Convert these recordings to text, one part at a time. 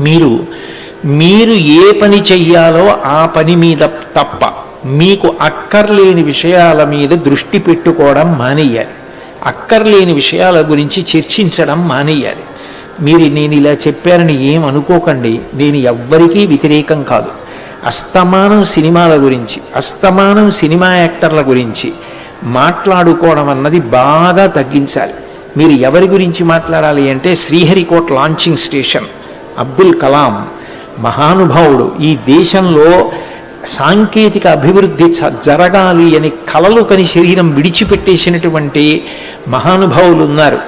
మీరు మీరు ఏ పని చెయ్యాలో ఆ పని మీద తప్ప మీకు అక్కర్లేని విషయాల మీద దృష్టి పెట్టుకోవడం మానేయాలి. అక్కర్లేని విషయాల గురించి చర్చించడం మానేయాలి. మీరు నేను ఇలా చెప్పారని ఏం అనుకోకండి, నేను ఎవ్వరికీ వ్యతిరేకం కాదు. అస్తమానం సినిమాల గురించి, అస్తమానం సినిమా యాక్టర్ల గురించి మాట్లాడుకోవడం అన్నది బాగా తగ్గించాలి. మీరు ఎవరి గురించి మాట్లాడాలి అంటే శ్రీహరికోట లాంచింగ్ స్టేషన్ అబ్దుల్ కలాం మహానుభావుడు. ఈ దేశంలో సాంకేతిక అభివృద్ధి జరగాలి అని కలలు కని శరీరం విడిచిపెట్టేసినటువంటి మహానుభావులు ఉన్నారు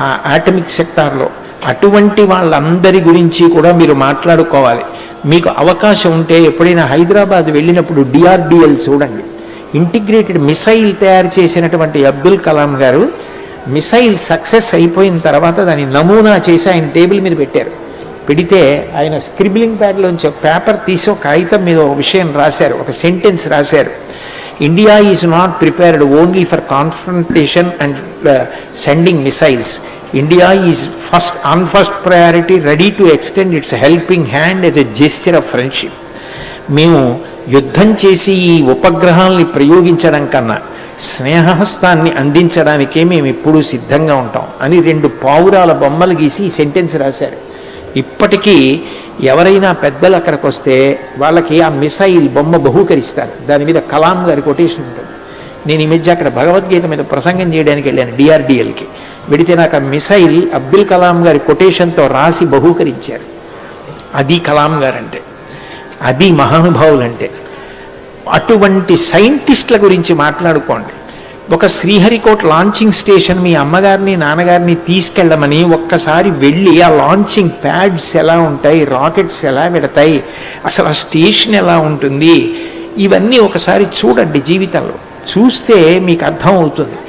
ఆ ఆటమిక్ సెక్టార్లో. అటువంటి వాళ్ళందరి గురించి కూడా మీరు మాట్లాడుకోవాలి. మీకు అవకాశం ఉంటే ఎప్పుడైనా హైదరాబాద్ వెళ్ళినప్పుడు డిఆర్డిఎల్ చూడండి. ఇంటిగ్రేటెడ్ మిసైల్ తయారు చేసినటువంటి అబ్దుల్ కలాం గారు మిసైల్ సక్సెస్ అయిపోయిన తర్వాత దాన్ని నమూనా చేసి ఆయన టేబుల్ మీద పెట్టారు. పెడితే ఆయన స్క్రిబ్లింగ్ ప్యాడ్లోంచి ఒక పేపర్ తీసి ఒక కాగితం మీద ఒక విషయం రాశారు, ఒక సెంటెన్స్ రాశారు. India is not prepared only for confrontation and sending missiles. India is first priority ready to extend it's helping hand as a gesture of friendship. మేము యుద్ధం చేసి ఈ ఉపగ్రహాల్ని ప్రయోగించడం కన్నా స్నేహహస్తాన్ని అందించడానికే మేము ఎప్పుడూ సిద్ధంగా ఉంటాం అని 2 పావురాల బొమ్మలు గీసి ఈ సెంటెన్స్ రాశారు. ఇప్పటికీ ఎవరైనా పెద్దలు అక్కడికి వస్తే వాళ్ళకి ఆ మిసైల్ బొమ్మ బహూకరిస్తారు. దాని మీద కలాం గారి కొటేషన్ ఉంటుంది. నేను ఈ మధ్య అక్కడ భగవద్గీత మీద ప్రసంగం చేయడానికి వెళ్ళాను డిఆర్డిఎల్కి. వెడితే నాకు ఆ మిసైల్ అబ్దుల్ కలాం గారి కొటేషన్తో రాసి బహూకరించారు. అది కలాం గారంటే, అది మహానుభావులంటే. అటువంటి సైంటిస్టుల గురించి మాట్లాడుకోండి. ఒక శ్రీహరికోట లాంచింగ్ స్టేషన్ మీ అమ్మగారిని నాన్నగారిని తీసుకెళ్ళమని ఒక్కసారి వెళ్ళి ఆ లాంచింగ్ ప్యాడ్స్ ఎలా ఉంటాయి, రాకెట్స్ ఎలా పెడతాయి, అసలు ఆ స్టేషన్ ఎలా ఉంటుంది, ఇవన్నీ ఒకసారి చూడండి జీవితంలో. చూస్తే మీకు అర్థం అవుతుంది.